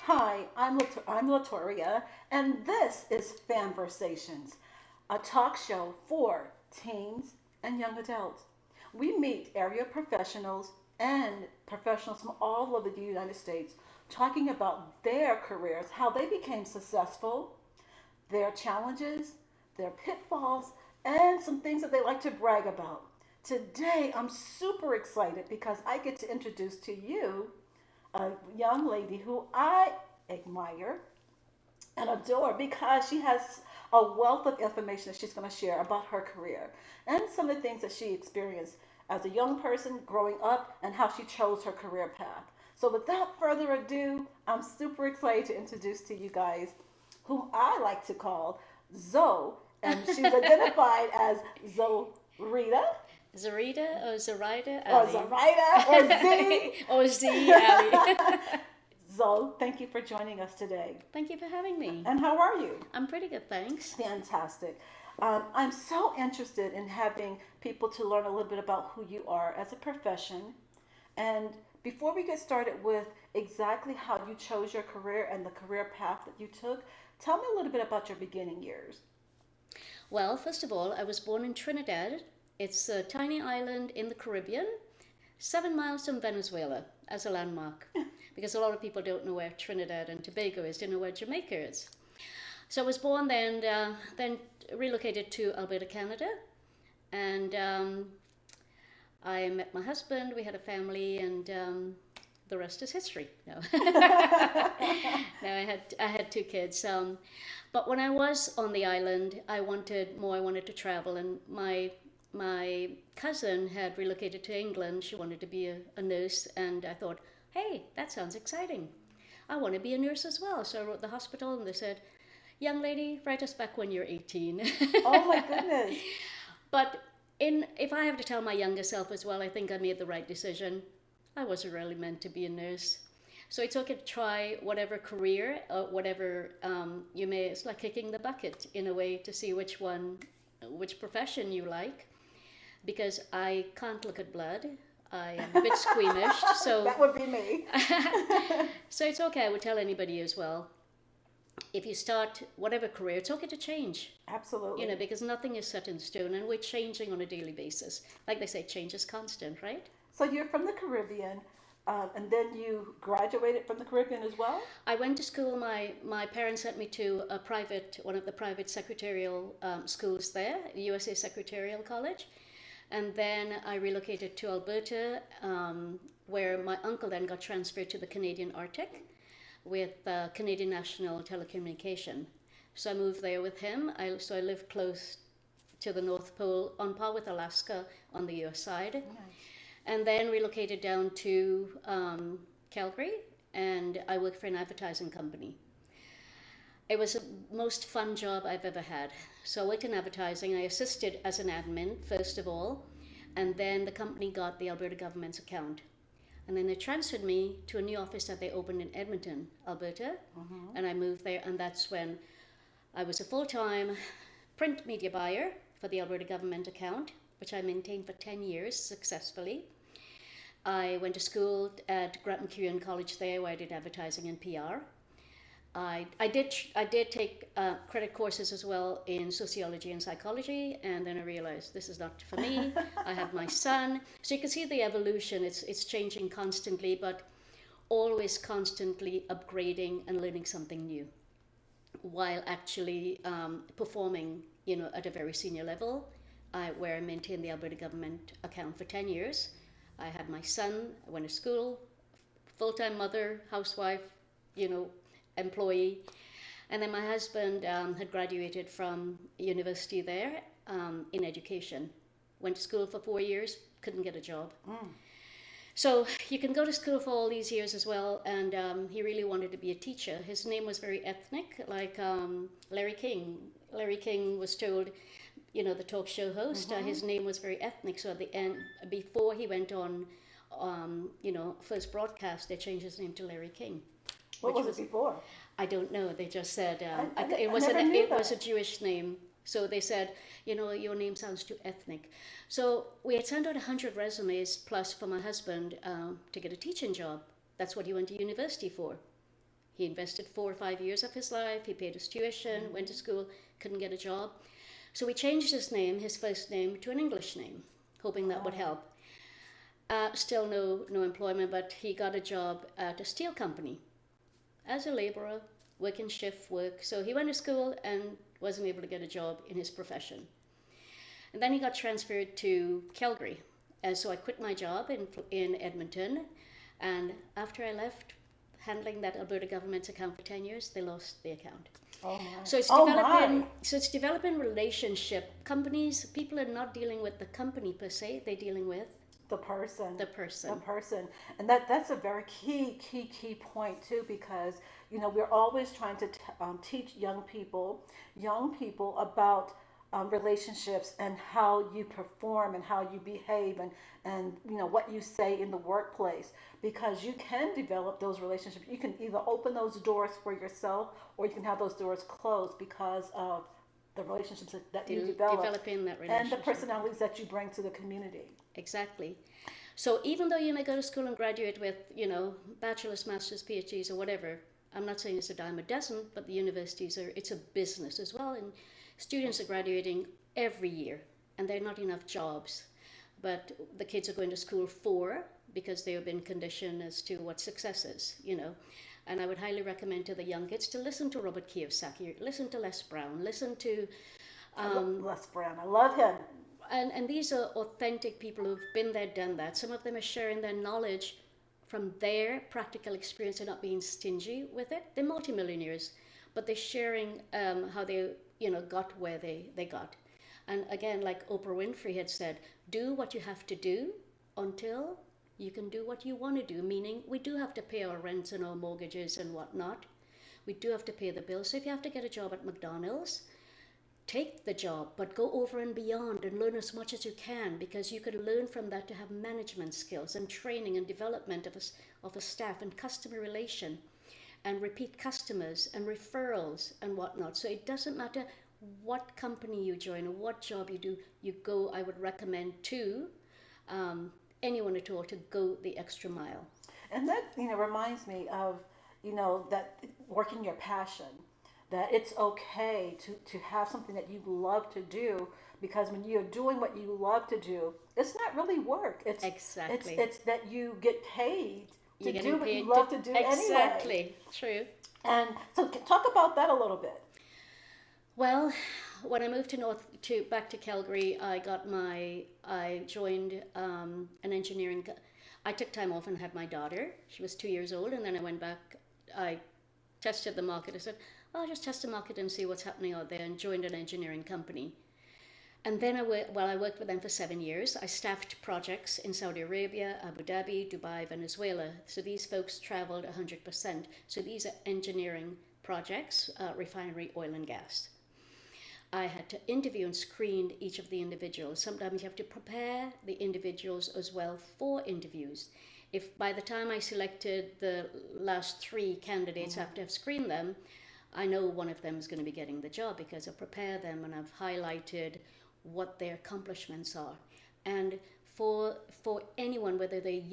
Hi, I'm Latoria, and this is FamVersations, a talk show for teens and young adults. We meet area professionals and professionals from all over the United States talking about their careers, how they became successful, their challenges, their pitfalls, and some things that they like to brag about. Today, I'm super excited because I get to introduce to you a young lady who I admire and adore because she has a wealth of information that she's going to share about her career and some of the things that she experienced as a young person growing up and how she chose her career path. So, without further ado, I'm super excited to introduce to you guys whom I like to call Zoe, and she's identified as Rita Zarita or Zarida or Ali. Zarida or Z. Or Z Ali. Zoe, thank you for joining us today. Thank you for having me. And how are you? I'm pretty good, thanks. Fantastic. I'm so interested in having people to learn a little bit about who you are as a profession. And before we get started with exactly how you chose your career and the career path that you took, tell me a little bit about your beginning years. Well, first of all, I was born in Trinidad. It's a tiny island in the Caribbean, 7 miles from Venezuela as a landmark, because a lot of people don't know where Trinidad and Tobago is, they know where Jamaica is. So I was born there and then relocated to Alberta, Canada, and I met my husband. We had a family, and the rest is history. No, no, I had two kids. But when I was on the island, I wanted more. I wanted to travel, and my cousin had relocated to England. She wanted to be a nurse, and I thought, hey, that sounds exciting. I want to be a nurse as well. So I wrote the hospital, and they said, young lady, write us back when you're 18. Oh my goodness. But if I have to tell my younger self as well, I think I made the right decision. I wasn't really meant to be a nurse. So it's okay to try whatever career or whatever you may, it's like kicking the bucket in a way to see which profession you like. Because I can't look at blood. I am a bit squeamish. So, That would be me. so it's okay. I would tell anybody as well. If you start whatever career, it's okay to change. Absolutely. Because nothing is set in stone and we're changing on a daily basis. Like they say, change is constant, right? So you're from the Caribbean, and then you graduated from the Caribbean as well? I went to school. My parents sent me to one of the private secretarial schools there, USA Secretarial College. And then I relocated to Alberta, where my uncle then got transferred to the Canadian Arctic with Canadian National Telecommunication. So I moved there with him. So I lived close to the North Pole, on par with Alaska on the US side. Nice. And then relocated down to Calgary, and I worked for an advertising company. It was the most fun job I've ever had. So I worked in advertising. I assisted as an admin, first of all, and then the company got the Alberta government's account. And then they transferred me to a new office that they opened in Edmonton, Alberta, and I moved there, and that's when I was a full-time print media buyer for the Alberta government account, which I maintained for 10 years successfully. I went to school at Grant McEwen College there, where I did advertising and PR. I did take credit courses as well in sociology and psychology, and then I realized this is not for me. I have my son, so you can see the evolution. It's changing constantly, but always constantly upgrading and learning something new, while actually performing, at a very senior level, where I maintained the Alberta government account for 10 years. I had my son. I went to school, full-time mother, housewife, employee. And then my husband had graduated from university there in education. Went to school for 4 years, couldn't get a job. So you can go to school for all these years as well, and he really wanted to be a teacher. His name was very ethnic, like Larry King. Larry King was told, the talk show host, his name was very ethnic. So at the end, before he went on, first broadcast, they changed his name to Larry King. What was it before? I don't know. They just said I never knew it was a that. Jewish name. So they said, your name sounds too ethnic. So we had sent out 100 resumes plus for my husband to get a teaching job. That's what he went to university for. He invested 4 or 5 years of his life. He paid his tuition, went to school, couldn't get a job. So we changed his name, his first name, to an English name, hoping that would help. Still no employment, but he got a job at a steel company as a laborer, working shift work. So he went to school and wasn't able to get a job in his profession. And then he got transferred to Calgary. And so I quit my job in Edmonton. And after I left, handling that Alberta government's account for 10 years, they lost the account. Oh my. So it's Oh developing. my. So it's developing relationship. Companies, people are not dealing with the company per se. They're dealing with The person. the person. The person. And that's a very key point too, because we're always trying to teach young people about relationships and how you perform and how you behave and what you say in the workplace, because you can develop those relationships. You can either open those doors for yourself or you can have those doors closed because of the relationships that you develop Developing that and relationship. the personalities that you bring to the community. Exactly. So even though you may go to school and graduate with, bachelor's, master's, PhDs or whatever, I'm not saying it's a dime a dozen, but the universities it's a business as well. And students are graduating every year and there are not enough jobs. But the kids are going to school because they have been conditioned as to what success is, And I would highly recommend to the young kids to listen to Robert Kiyosaki, listen to Les Brown, listen to... Les Brown, I love him. And these are authentic people who've been there, done that. Some of them are sharing their knowledge from their practical experience and not being stingy with it. They're multimillionaires, but they're sharing how they, got where they got. And again, like Oprah Winfrey had said, do what you have to do until you can do what you want to do, meaning we do have to pay our rents and our mortgages and whatnot. We do have to pay the bills. So if you have to get a job at McDonald's, take the job, but go over and beyond and learn as much as you can, because you can learn from that to have management skills and training and development of a staff and customer relation and repeat customers and referrals and whatnot. So it doesn't matter what company you join or what job you do, I would recommend to anyone at all to go the extra mile. And that, reminds me of, that working your passion, that it's okay to have something that you love to do, because when you're doing what you love to do, it's not really work. Exactly. It's that you get paid to You're do what paid you love to do exactly. anyway. True. And so talk about that a little bit. Well, when I moved back to Calgary, I joined an engineering. I took time off and had my daughter. She was 2 years old, and then I went back. I tested the market. I said, I'll just test the market and see what's happening out there, and joined an engineering company. And then I worked with them for 7 years. I staffed projects in Saudi Arabia, Abu Dhabi, Dubai, Venezuela. So these folks traveled 100%. So these are engineering projects, refinery, oil and gas. I had to interview and screen each of the individuals. Sometimes you have to prepare the individuals as well for interviews. If by the time I selected the last 3 candidates after I've screened them, I know one of them is going to be getting the job because I've prepared them and I've highlighted what their accomplishments are. And for anyone, whether they're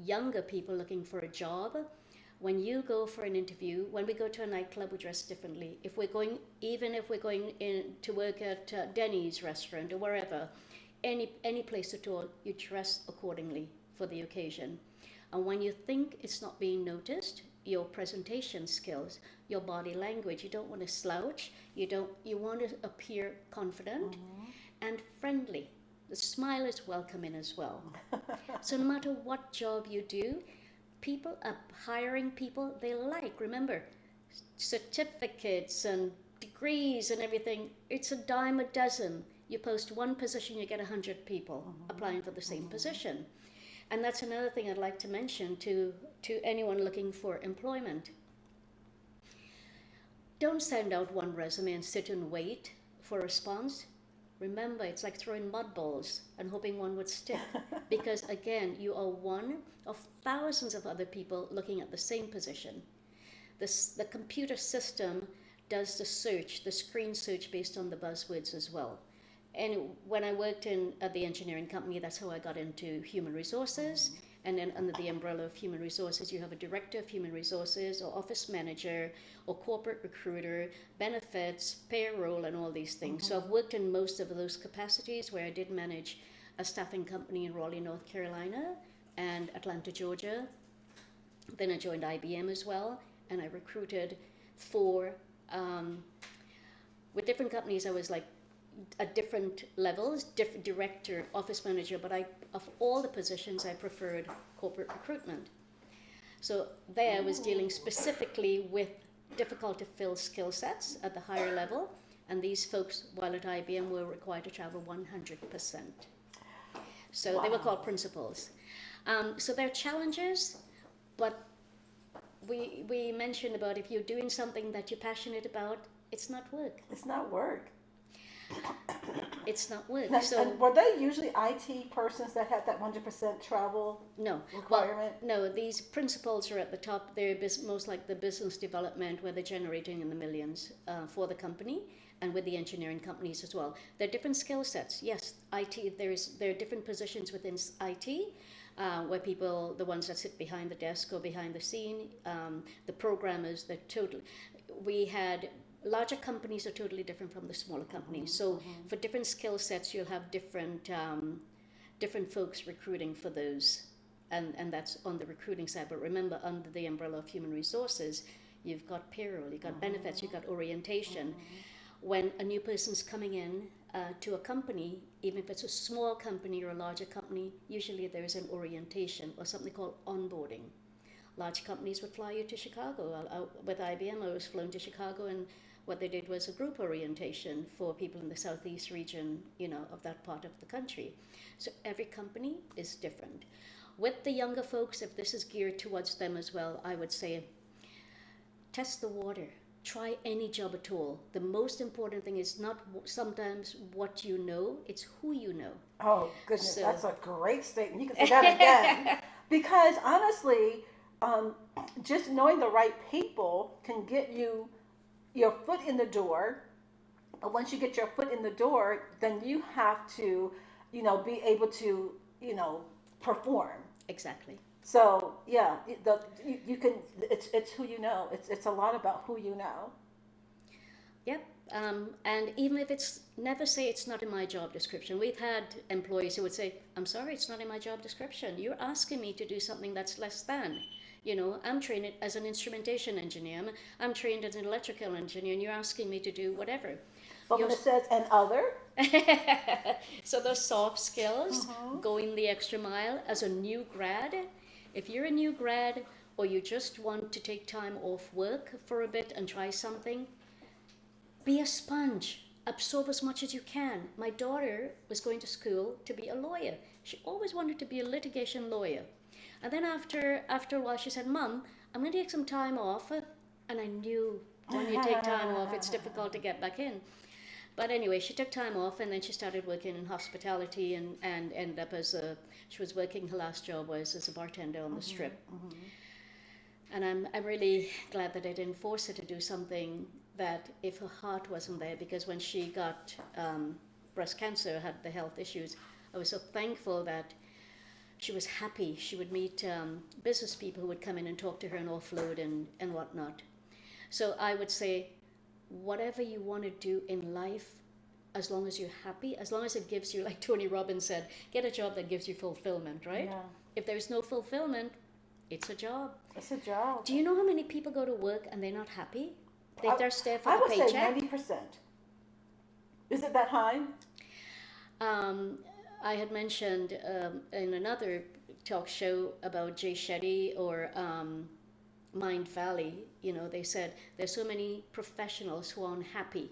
younger people looking for a job, when you go for an interview, when we go to a nightclub, we dress differently. Even if we're going in to work at Denny's restaurant or wherever, any place at all, you dress accordingly for the occasion. And when you think it's not being noticed, your presentation skills, your body language, you don't want to slouch. You want to appear confident and friendly. The smile is welcoming as well. So no matter what job you do, people are hiring people they like. Remember, certificates and degrees and everything, it's a dime a dozen. You post one position, you get 100 people applying for the same position. And that's another thing I'd like to mention to anyone looking for employment. Don't send out one resume and sit and wait for a response. Remember, it's like throwing mud balls and hoping one would stick. Because again, you are one of thousands of other people looking at the same position. The computer system does the screen search based on the buzzwords as well. And when I worked at the engineering company, that's how I got into human resources. And then under the umbrella of human resources, you have a director of human resources or office manager or corporate recruiter, benefits, payroll, and all these things. So I've worked in most of those capacities where I did manage a staffing company in Raleigh, North Carolina and Atlanta, Georgia. Then I joined IBM as well, and I recruited for, with different companies, I was like at different levels, different director, office manager, but of all the positions, I preferred corporate recruitment. So there I was dealing specifically with difficult to fill skill sets at the higher level, and these folks, while at IBM, were required to travel 100%. So they were called principals. So there are challenges, but we mentioned about if you're doing something that you're passionate about, it's not work. It's not work. It's not work. Now, So and were they usually IT persons that had that 100% travel no, requirement? well, no. These principals are at the top. They're most like the business development, where they're generating in the millions for the company, and with the engineering companies as well. There are different skill sets. Yes, IT. There are different positions within IT. Where people, the ones that sit behind the desk or behind the scene, the programmers, we had larger companies are totally different from the smaller companies. So for different skill sets, you'll have different folks recruiting for those, and that's on the recruiting side. But remember, under the umbrella of human resources, you've got payroll, you've got benefits, you've got orientation. When a new person's coming in to a company, even if it's a small company or a larger company, usually there's an orientation or something called onboarding. Large companies would fly you to Chicago. With IBM, I was flown to Chicago, and what they did was a group orientation for people in the southeast region, of that part of the country. So every company is different. With the younger folks, if this is geared towards them as well, I would say test the water. Try any job at all. The most important thing is not sometimes what you know, it's who you know. Oh, goodness, that's a great statement. You can say that again. Because honestly, just knowing the right people can get you your foot in the door. But once you get your foot in the door, then you have to, be able to, perform. Exactly. So yeah, you can. It's who you know. It's a lot about who you know. Yep. And even if never say it's not in my job description. We've had employees who would say, "I'm sorry, it's not in my job description. You're asking me to do something that's less than." I'm trained as an instrumentation engineer. I'm trained as an electrical engineer, and you're asking me to do whatever. But when it says "and other," so those soft skills, going the extra mile as a new grad. If you're a new grad or you just want to take time off work for a bit and try something, be a sponge. Absorb as much as you can. My daughter was going to school to be a lawyer. She always wanted to be a litigation lawyer. And then after a while she said, "Mom, I'm going to take some time off." And I knew when you take time off, it's difficult to get back in. But anyway, she took time off, and then she started working in hospitality and ended up she was working, her last job was as a bartender on the Strip. And I'm really glad that I didn't force her to do something that if her heart wasn't there, because when she got breast cancer, had the health issues, I was so thankful that she was happy. She would meet business people who would come in and talk to her and offload and whatnot. So I would say, whatever you want to do in life, as long as you're happy, as long as it gives you, like Tony Robbins said, get a job that gives you fulfillment, right? Yeah. If there's no fulfillment, it's a job. It's a job. Do you know how many people go to work and they're not happy? They're there for the paycheck. I would say 90%. Is it that high? I had mentioned in another talk show about Jay Shetty or Mind Valley. They said there's so many professionals who are unhappy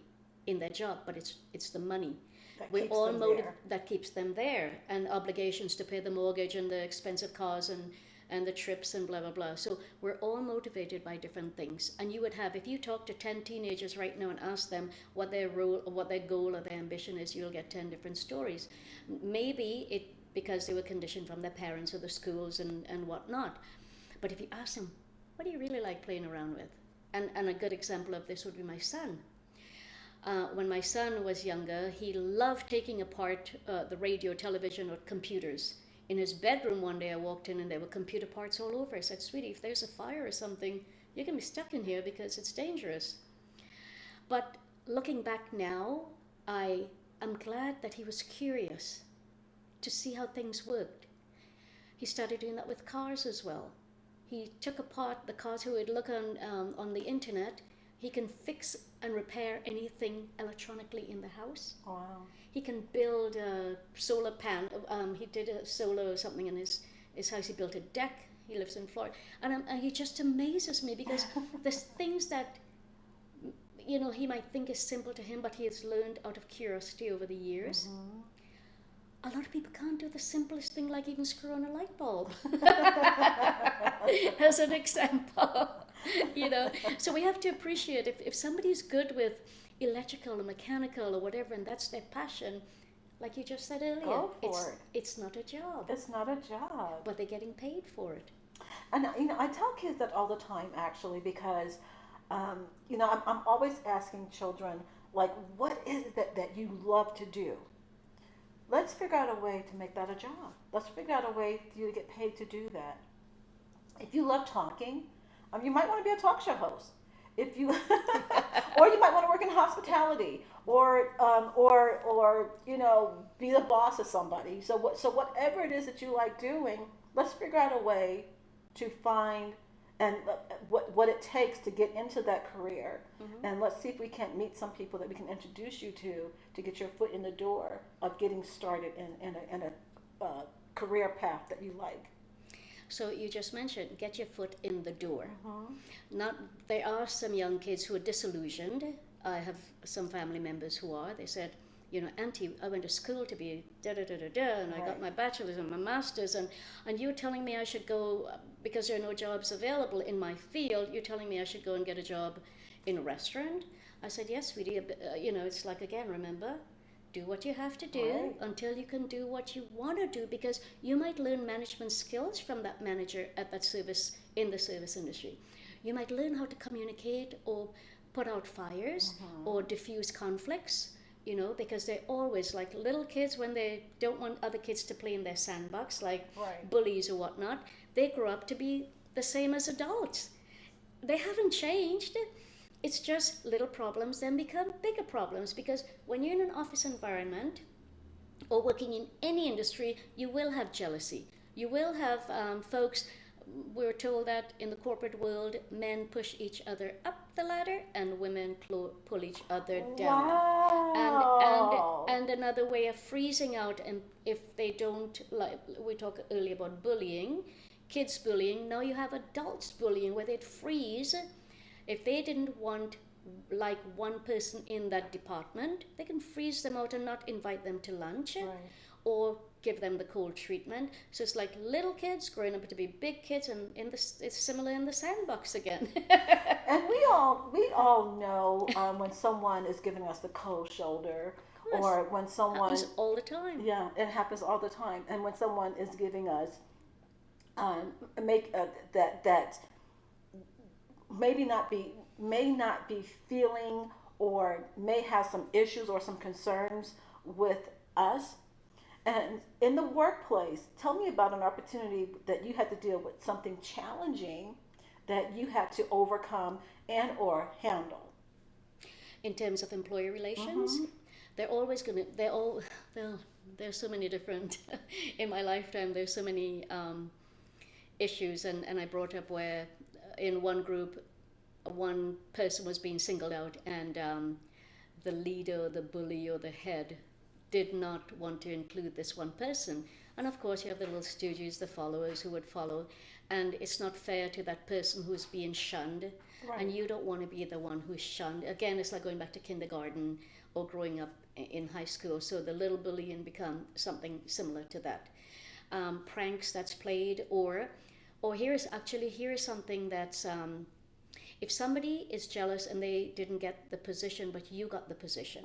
in their job, but it's the money. That keeps them there, and obligations to pay the mortgage and the expensive cars and the trips and blah blah blah. So we're all motivated by different things. And you would have, if you talk to 10 teenagers right now and ask them what their role or what their goal or their ambition is, you'll get 10 different stories. Maybe because they were conditioned from their parents or the schools and whatnot. But if you ask them, what do you really like playing around with? And a good example of this would be my son. When my son was younger, he loved taking apart the radio, television, or computers In his bedroom one day I walked in and there were computer parts all over. I said, sweetie, if there's a fire or something, you're going to be stuck in here because it's dangerous. But looking back now, I am glad that he was curious to see how things worked. He started doing that with cars as well. He took apart the cars. He would look on the internet. He can fix and repair anything electronically in the house. Wow. He can build a solar panel. He did a solar or something in his house. He built a deck. He lives in Florida. And he just amazes me because there's things that, you know, he might think is simple to him, but he has learned out of curiosity over the years. A lot of people can't do the simplest thing, like even screw on a light bulb, as an example. You know, so we have to appreciate if somebody's good with electrical or mechanical or whatever, and that's their passion, like you just said earlier, Go for it. It's not a job, It's not a job. but they're getting paid for it. And you know, I tell kids that all the time, actually, because you know, I'm always asking children, like, what is it that you love to do? Let's figure out a way to make that a job. Let's figure out a way for you to get paid to do that. If you love talking, you might want to be a talk show host. If you, or you might want to work in hospitality, or you know, be the boss of somebody. So whatever it is that you like doing, let's figure out a way to find and what it takes to get into that career. And let's see if we can't meet some people that we can introduce you to get your foot in the door of getting started in a career path that you like. So you just mentioned get your foot in the door. Not there are some young kids who are disillusioned. I have some family members who are. They said, you know, Auntie, I went to school to be da da da da da, and I got my bachelor's and my master's, and you're telling me I should go because there are no jobs available in my field. You're telling me I should go and get a job in a restaurant. I said, yes, sweetie. You know, it's like, again, remember, do what you have to do until you can do what you want to do, because you might learn management skills from that manager at that service in the service industry. You might learn how to communicate or put out fires or diffuse conflicts. You know, because they're always like little kids when they don't want other kids to play in their sandbox, like bullies or whatnot. They grow up to be the same as adults. They haven't changed. It's just little problems then become bigger problems, because when you're in an office environment or working in any industry, you will have jealousy. You will have folks. We're told that in the corporate world, men push each other up the ladder and women pull each other down. Wow. And another way of freezing out, and if they don't, like we talked earlier about bullying, kids bullying, now you have adults bullying where they'd freeze. If they didn't want like one person in that department, they can freeze them out and not invite them to lunch. Or give them the cold treatment. So it's like little kids growing up to be big kids, and it's similar in the sandbox again. And we all know when someone is giving us the cold shoulder, or when someone happens all the time. Yeah, it happens all the time. And when someone is giving us that may not be feeling, or may have some issues or some concerns with us. And in the workplace, tell me about an opportunity that you had to deal with something challenging that you had to overcome and or handle. In terms of employee relations, they're always going to, there's so many different, in my lifetime, there's so many issues. And I brought up where in one group, one person was being singled out, and the leader, the bully, or the head did not want to include this one person. And of course you have the little stooges, the followers who would follow, and it's not fair to that person who's being shunned. And you don't want to be the one who's shunned. Again, it's like going back to kindergarten or growing up in high school. So the little bullying become something similar to that. Pranks that's played, or here is something that's if somebody is jealous and they didn't get the position but you got the position.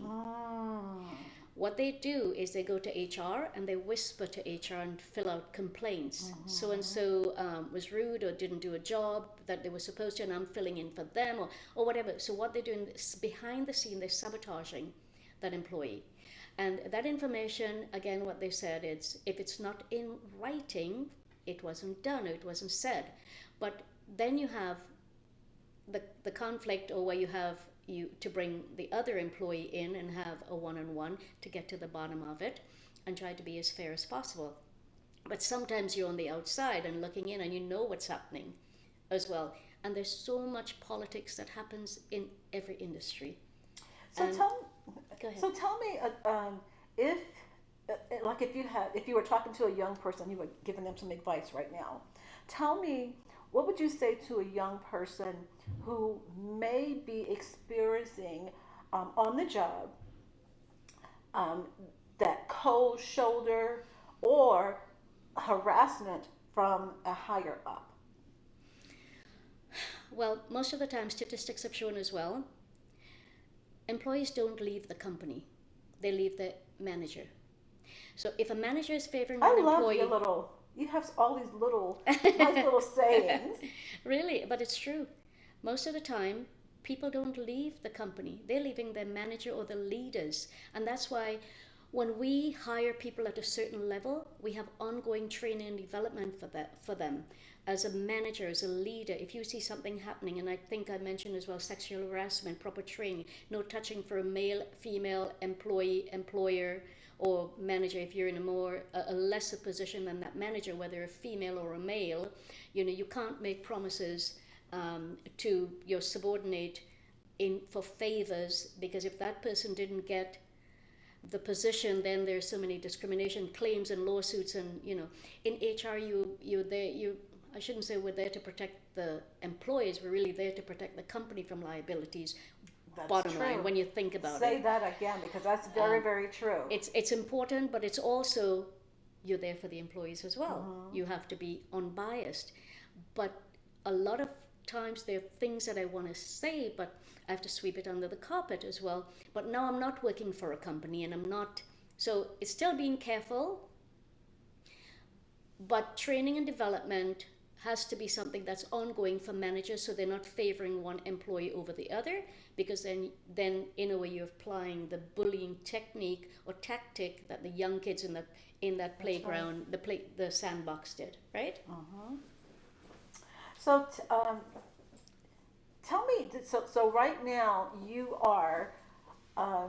What they do is they go to HR and they whisper to HR and fill out complaints. So and so was rude or didn't do a job that they were supposed to, and I'm filling in for them, or whatever. So what they're doing is behind the scene, they're sabotaging that employee. And that information, again, what they said is if it's not in writing, it wasn't done, it wasn't said. But then you have the conflict, or where you have you to bring the other employee in and have a one-on-one to get to the bottom of it and try to be as fair as possible. But sometimes you're on the outside and looking in and you know what's happening as well. And there's so much politics that happens in every industry. So And- Go ahead. so tell me, if like if you were talking to a young person, you were giving them some advice right now. Tell me, what would you say to a young person who may be experiencing on the job that cold shoulder or harassment from a higher up? Well, most of the time, statistics have shown as well, employees don't leave the company, they leave the manager. So if a manager is favoring I one love employee, your little. You have all these little nice little sayings. really, but it's true. Most of the time, people don't leave the company, they're leaving their manager or the leaders. And that's why when we hire people at a certain level, we have ongoing training and development for them. As a manager, as a leader, if you see something happening, and I think I mentioned as well sexual harassment, proper training, no touching for a male, female employee, employer, or manager. If you're in a lesser position than that manager, whether a female or a male, you can't make promises to your subordinate for favors, because if that person didn't get the position, then there's so many discrimination claims and lawsuits. And in HR, I shouldn't say we're there to protect the employees. We're really there to protect the company from liabilities. That's Bottom true. line, when you think about Say it, that again, because that's very, very true. it's important, but it's also you're there for the employees as well. You have to be unbiased. But a lot of times there are things that I want to say, but I have to sweep it under the carpet as well. But now I'm not working for a company, and I'm not. So it's still being careful. But training and development has to be something that's ongoing for managers, so they're not favoring one employee over the other, because then in a way you're applying the bullying technique or tactic that the young kids in that playground, the sandbox did, right? So tell me, so right now you are, I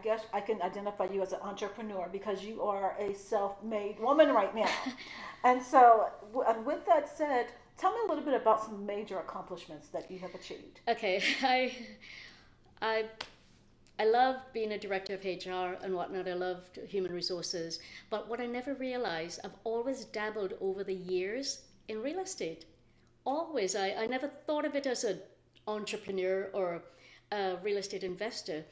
guess I can identify you as an entrepreneur because you are a self-made woman right now. And so, and with that said, tell me a little bit about some major accomplishments that you have achieved. Okay, I love being a director of HR and whatnot. I loved human resources. But what I never realized, I've always dabbled over the years in real estate. Always. I never thought of it as an entrepreneur or a real estate investor.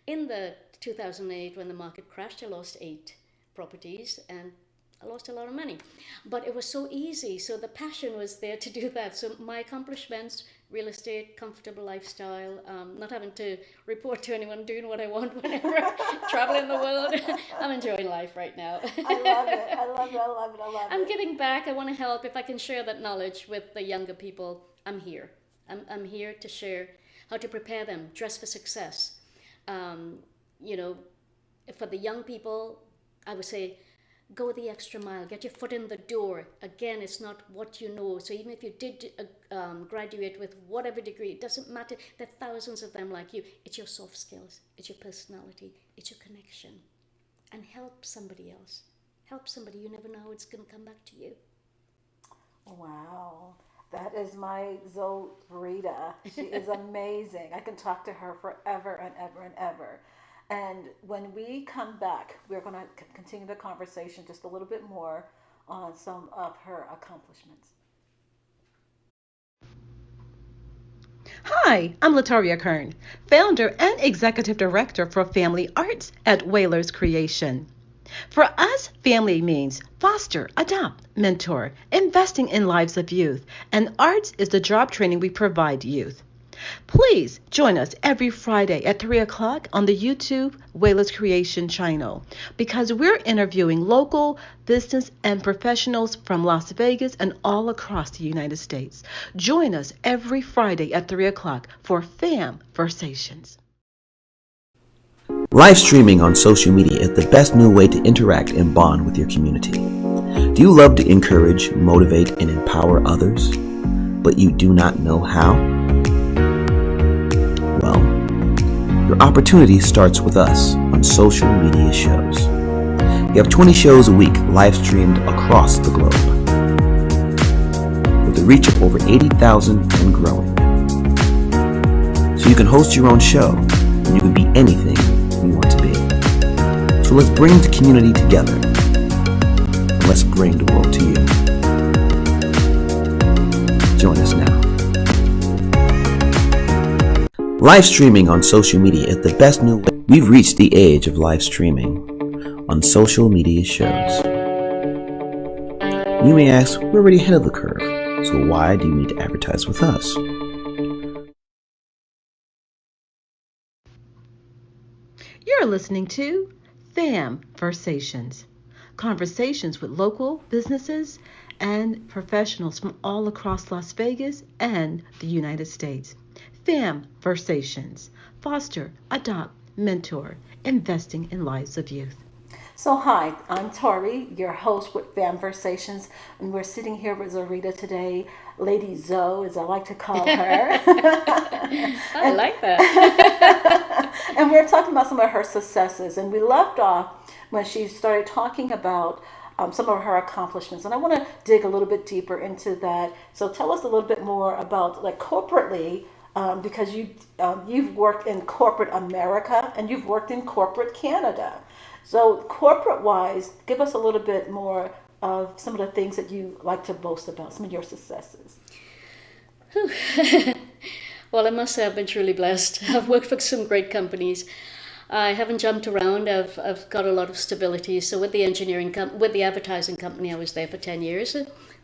In the 2008, when the market crashed, I lost 8 properties and I lost a lot of money. But it was so easy. So the passion was there to do that. So my accomplishments, real estate, comfortable lifestyle, not having to report to anyone, doing what I want whenever, traveling the world. I'm enjoying life right now. I love it. I love it. I love it. I love I'm it. giving back. I want to help. If I can share that knowledge with the younger people, I'm here. I'm here to share how to prepare them, dress for success. For the young people, I would say, go the extra mile, get your foot in the door. Again, it's not what you know. So even if you did graduate with whatever degree, it doesn't matter. There are thousands of them like you. It's your soft skills, it's your personality, it's your connection. And help somebody else. Help somebody. You never know how it's going to come back to you. Wow. That is my Pureza. She is amazing. I can talk to her forever and ever and ever. And when we come back, we're going to continue the conversation just a little bit more on some of her accomplishments. Hi, I'm Latoria Kern, founder and executive director for Family Arts at Whalers Creation. For us, family means foster, adopt, mentor, investing in lives of youth, and arts is the job training we provide youth. Please join us every Friday at 3 o'clock on the YouTube Whalers Creation channel because we're interviewing local business and professionals from Las Vegas and all across the United States. Join us every Friday at 3 o'clock for FamVersations. Live streaming on social media is the best new way to interact and bond with your community. Do you love to encourage, motivate, and empower others, but you do not know how? Well, your opportunity starts with us on social media shows. We have 20 shows a week live streamed across the globe, with a reach of over 80,000 and growing. So you can host your own show, and you can be anything you want to be. So let's bring the community together, and let's bring the world to you. Join us now. Live streaming on social media is the best new way. We've reached the age of live streaming on social media shows. You may ask, we're already ahead of the curve, so why do you need to advertise with us? You're listening to FamVersations, conversations with local businesses and professionals from all across Las Vegas and the United States. FamVersations, foster, adopt, mentor, investing in lives of youth. So hi, I'm Tori, your host with FamVersations, and we're sitting here with Zarita today, Lady Zoe, as I like to call her. I like that. And we're talking about some of her successes, and we left off when she started talking about some of her accomplishments, and I want to dig a little bit deeper into that. So tell us a little bit more about, like, corporately, because you've worked in corporate America and you've worked in corporate Canada. So corporate-wise, give us a little bit more of some of the things that you like to boast about, some of your successes. Well, I must say I've been truly blessed. I've worked for some great companies. I haven't jumped around. I've got a lot of stability. So with the with the advertising company, I was there for 10 years.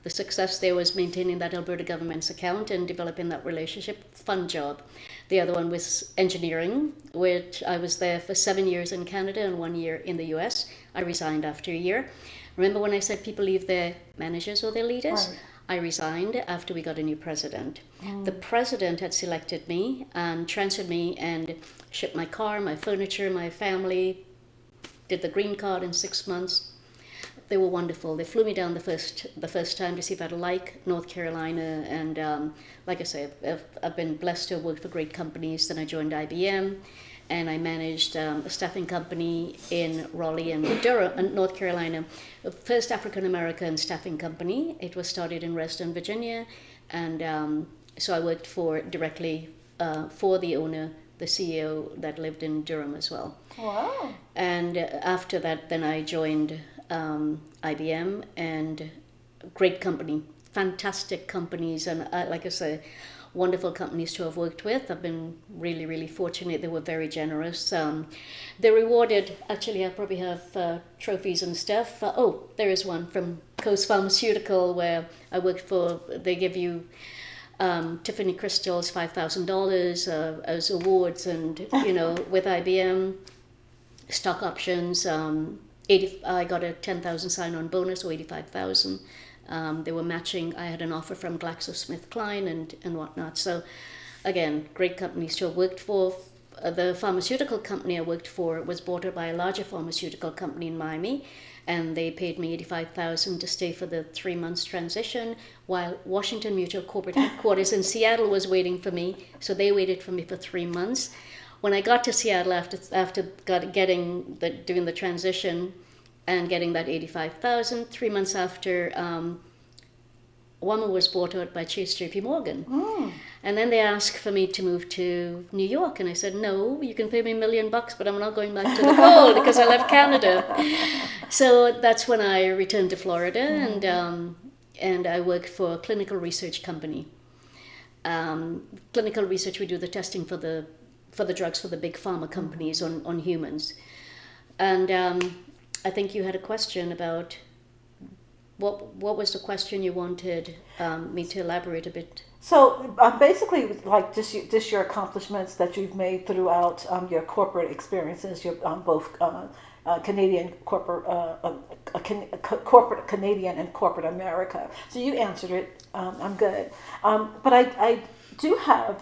The success there was maintaining that Alberta government's account and developing that relationship. Fun job. The other one was engineering, which I was there for 7 years in Canada and 1 year in the US. I resigned after a year. Remember when I said people leave their managers or their leaders? Right. I resigned after we got a new president. The president had selected me and transferred me and shipped my car, my furniture, my family, did the green card in 6 months. They were wonderful. They flew me down the first time to see if I'd like North Carolina, and like I say, I've been blessed to have worked for great companies. Then I joined IBM, and I managed a staffing company in Raleigh and Durham, North Carolina. The first African American staffing company. It was started in Reston, Virginia, and so I worked directly for the owner, the CEO that lived in Durham as well. Wow. And after that, then I joined IBM, and great company, fantastic companies, and like I say, wonderful companies to have worked with. I've been really, really fortunate. They were very generous. They rewarded, actually I probably have trophies and stuff. There is one from Coast Pharmaceutical where I worked for. They give you Tiffany crystals, $5,000 as awards, and with IBM, stock options. I got a 10,000 sign-on bonus, or 85,000. They were matching. I had an offer from GlaxoSmithKline and whatnot. So, again, great companies to have worked for. The pharmaceutical company I worked for was bought out by a larger pharmaceutical company in Miami, and they paid me 85,000 to stay for the 3 months transition, while Washington Mutual corporate headquarters in Seattle was waiting for me. So they waited for me for 3 months. When I got to Seattle after doing the transition and getting that 85,000, 3 months after, WAMA was bought out by Chase JP Morgan. And then they asked for me to move to New York, and I said, no, you can pay me $1 million, but I'm not going back to the cold because I left Canada. So that's when I returned to Florida, and I worked for a clinical research company. Clinical research, we do the testing for the drugs for the big pharma companies on humans. And I think you had a question about what was the question you wanted me to elaborate a bit? So basically, like just your accomplishments that you've made throughout your corporate experiences, your both Canadian corporate Canadian and corporate America. So you answered it. I'm good. But I do have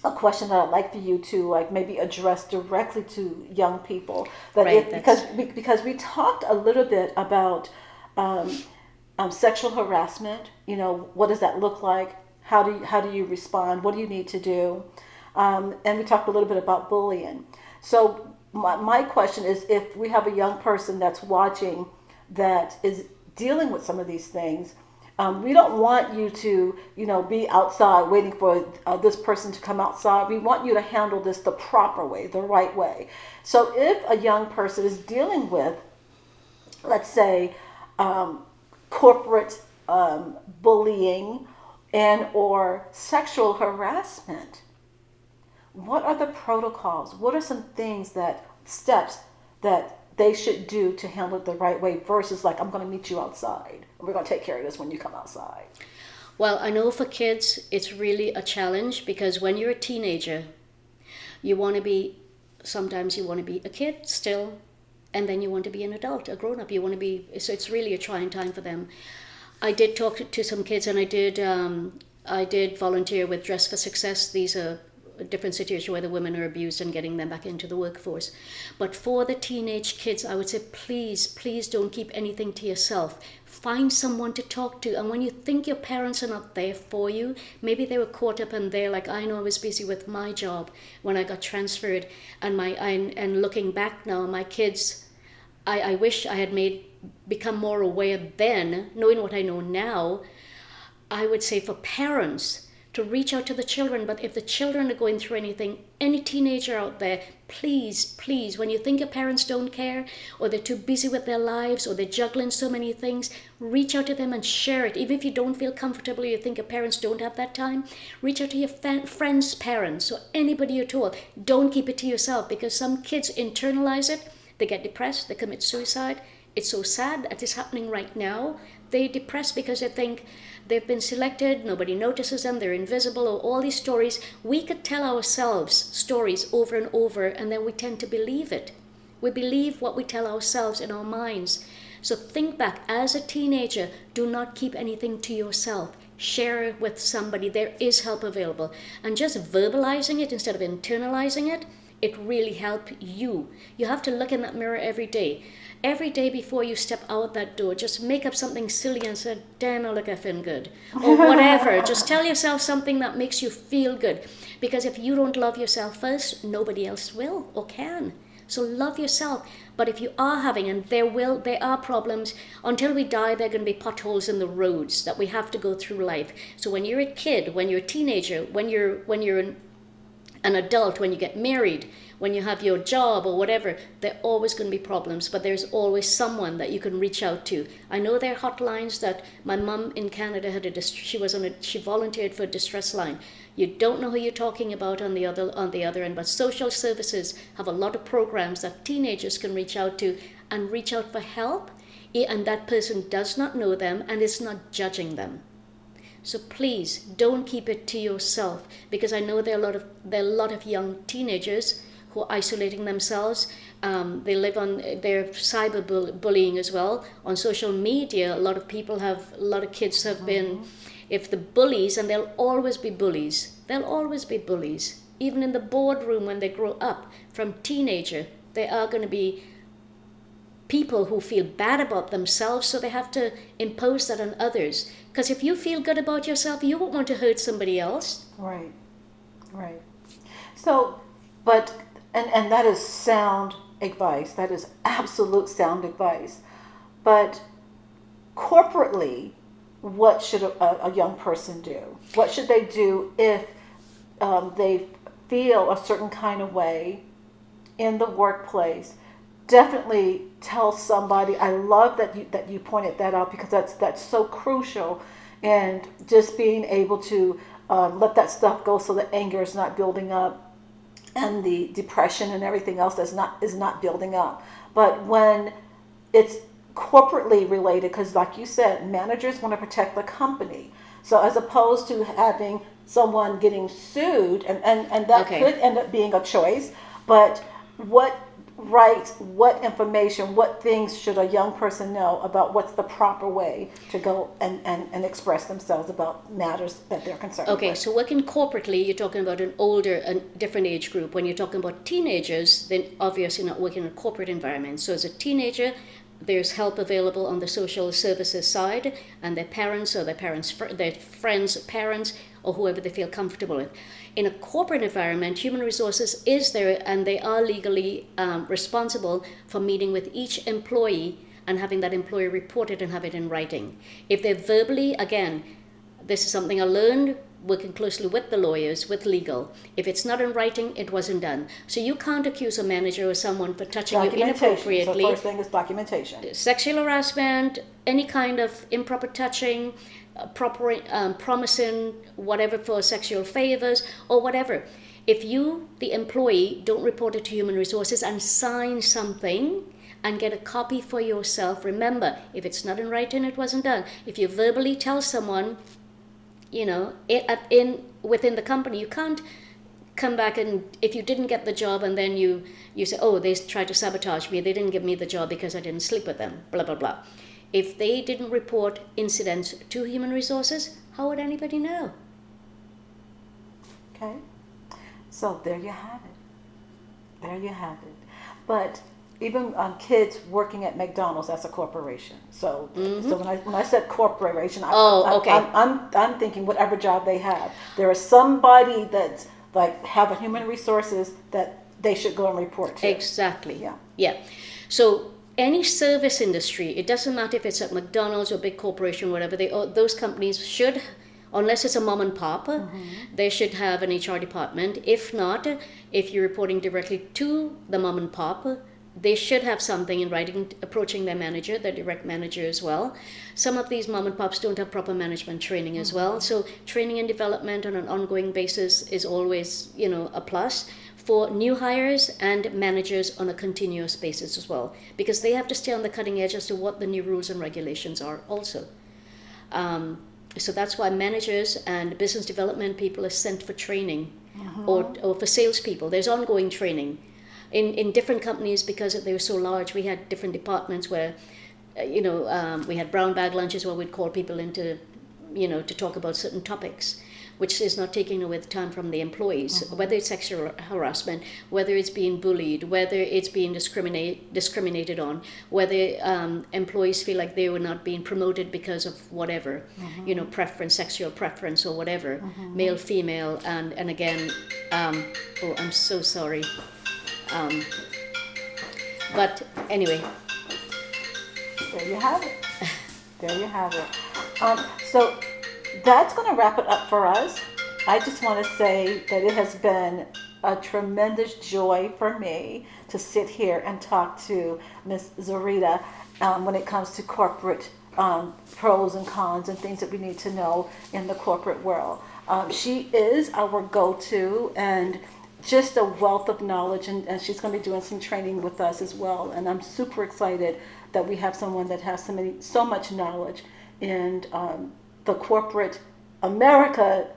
a question that I'd like for you to like maybe address directly to young people. That Right, if, because we talked a little bit about um, sexual harassment. You know, what does that look like? How do you respond? What do you need to do? And we talked a little bit about bullying. So my question is, if we have a young person that's watching that is dealing with some of these things, we don't want you to, you know, be outside waiting for this person to come outside. We want you to handle this the proper way, the right way. So if a young person is dealing with, let's say, corporate bullying and or sexual harassment, what are the protocols? What are some things that steps that they should do to handle it the right way versus like, I'm going to meet you outside. We're going to take care of this when you come outside. Well, I know for kids, it's really a challenge because when you're a teenager, you want to be, sometimes you want to be a kid still, and then you want to be an adult, a grown up. You want to be, so it's really a trying time for them. I did talk to some kids, and I did volunteer with Dress for Success. These are different situations where the women are abused and getting them back into the workforce. But for the teenage kids, I would say, please don't keep anything to yourself. Find someone to talk to. And when you think your parents are not there for you, maybe they were caught up in there, like I know I was busy with my job when I got transferred. And looking back now, my kids, I wish I had become more aware then, knowing what I know now. I would say for parents to reach out to the children. But if the children are going through anything, any teenager out there, please, when you think your parents don't care, or they're too busy with their lives, or they're juggling so many things, reach out to them and share it. Even if you don't feel comfortable, you think your parents don't have that time, reach out to your friends' parents, or anybody at all. Don't keep it to yourself, because some kids internalize it, they get depressed, they commit suicide. It's so sad that it's happening right now. They're depressed because they think they've been selected, nobody notices them, they're invisible, or all these stories. We could tell ourselves stories over and over, and then we tend to believe it. We believe what we tell ourselves in our minds. So think back, as a teenager, do not keep anything to yourself. Share it with somebody. There is help available. And just verbalizing it instead of internalizing it, it really helps you. You have to look in that mirror every day. Every day before you step out that door, just make up something silly and say, damn, I look effing good. Or whatever. Just tell yourself something that makes you feel good. Because if you don't love yourself first, nobody else will or can. So love yourself. But if you are having, and there are problems, until we die, there are going to be potholes in the roads that we have to go through life. So when you're a kid, when you're a teenager, when you're an adult, when you get married, when you have your job or whatever, there are always going to be problems, but there's always someone that you can reach out to. I know there are hotlines that my mum in Canada had she volunteered for a distress line. You don't know who you're talking about on the other end, but social services have a lot of programs that teenagers can reach out to and reach out for help, and that person does not know them and is not judging them. So please don't keep it to yourself, because I know there are a lot of young teenagers who are isolating themselves. They live on their cyberbullying as well. On social media, a lot of kids have been, if the bullies, and there'll always be bullies. Even in the boardroom when they grow up, from teenager, there are going to be people who feel bad about themselves, so they have to impose that on others. Because if you feel good about yourself, you won't want to hurt somebody else. Right. So, but, and that is sound advice. That is absolute sound advice. But corporately, what should a young person do? What should they do if they feel a certain kind of way in the workplace? Definitely tell somebody. I love that you pointed that out, because that's so crucial, and just being able to let that stuff go, so the anger is not building up, and the depression and everything else is not building up. But when it's corporately related, because like you said, managers want to protect the company. So as opposed to having someone getting sued, and that could end up being a choice, but write what information, what things should a young person know about what's the proper way to go and express themselves about matters that they're concerned Okay, with. so working corporately, you're talking about an older, a different age group. When you're talking about teenagers, then obviously not working in a corporate environment. So as a teenager, there's help available on the social services side, and their parents or their friends, parents, or whoever they feel comfortable with. In a corporate environment, human resources is there, and they are legally responsible for meeting with each employee and having that employee report it and have it in writing. If they're verbally, again, this is something I learned working closely with the lawyers, with legal. If it's not in writing, it wasn't done. So you can't accuse a manager or someone for touching you inappropriately. So first thing is documentation. Sexual harassment, any kind of improper touching, promising whatever for sexual favors or whatever. If you, the employee, don't report it to human resources and sign something and get a copy for yourself, remember, if it's not in writing, it wasn't done. If you verbally tell someone, you know, within the company, you can't come back and if you didn't get the job and then you say, oh, they tried to sabotage me, they didn't give me the job because I didn't sleep with them, blah, blah, blah. If they didn't report incidents to human resources, how would anybody know? Okay, so there you have it. There you have it. But even kids working at McDonald's, that's a corporation. So, so when I said corporation, I'm thinking whatever job they have. There is somebody that's like have a human resources that they should go and report to. Exactly. Yeah. Yeah. So any service industry, it doesn't matter if it's at McDonald's or big corporation, whatever, those companies should, unless it's a mom and pop, they should have an HR department. If not, if you're reporting directly to the mom and pop, they should have something in writing approaching their manager, their direct manager as well. Some of these mom and pops don't have proper management training as well. So training and development on an ongoing basis is always, you know, a plus for new hires and managers on a continuous basis as well, because they have to stay on the cutting edge as to what the new rules and regulations are also. So that's why managers and business development people are sent for training or for salespeople. There's ongoing training. In different companies, because they were so large, we had different departments where, we had brown bag lunches where we'd call people in to, to talk about certain topics, which is not taking away the time from the employees, whether it's sexual harassment, whether it's being bullied, whether it's being discriminated on, whether employees feel like they were not being promoted because of whatever, preference, sexual preference or whatever, male, female, and again, oh, I'm so sorry. But anyway. There you have it. There you have it. So that's going to wrap it up for us. I just want to say that it has been a tremendous joy for me to sit here and talk to Ms. Zorita when it comes to corporate pros and cons and things that we need to know in the corporate world. She is our go-to and just a wealth of knowledge, and she's going to be doing some training with us as well. And I'm super excited that we have someone that has so much knowledge in the corporate America,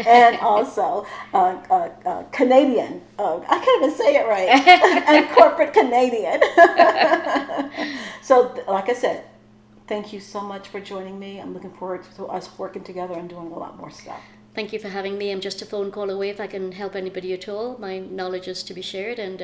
and also Canadian. I can't even say it right. And corporate Canadian. So, like I said, thank you so much for joining me. I'm looking forward to us working together and doing a lot more stuff. Thank you for having me. I'm just a phone call away if I can help anybody at all. My knowledge is to be shared, and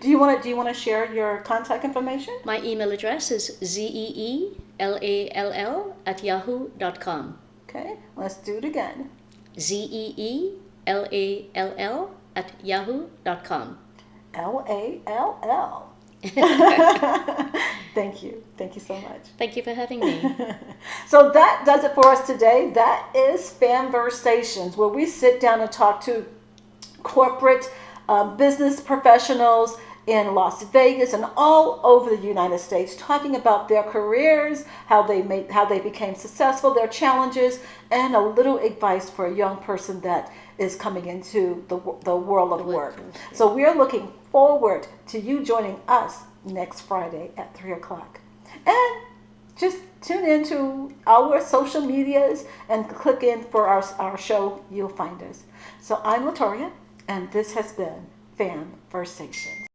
do you want to share your contact information? My email address is zeellall@yahoo.com. Okay, let's do it again. zeellall@yahoo.com. LALL. Thank you so much. Thank you for having me. So that does it for us today. That is FamVersations, where we sit down and talk to corporate business professionals in Las Vegas and all over the United States, talking about their careers, how they became successful, their challenges, and a little advice for a young person that is coming into the world of work. So we are looking forward to you joining us next Friday at 3 o'clock. And just tune into our social medias and click in for our show. You'll find us. So I'm Latoria. And this has been FamVersations.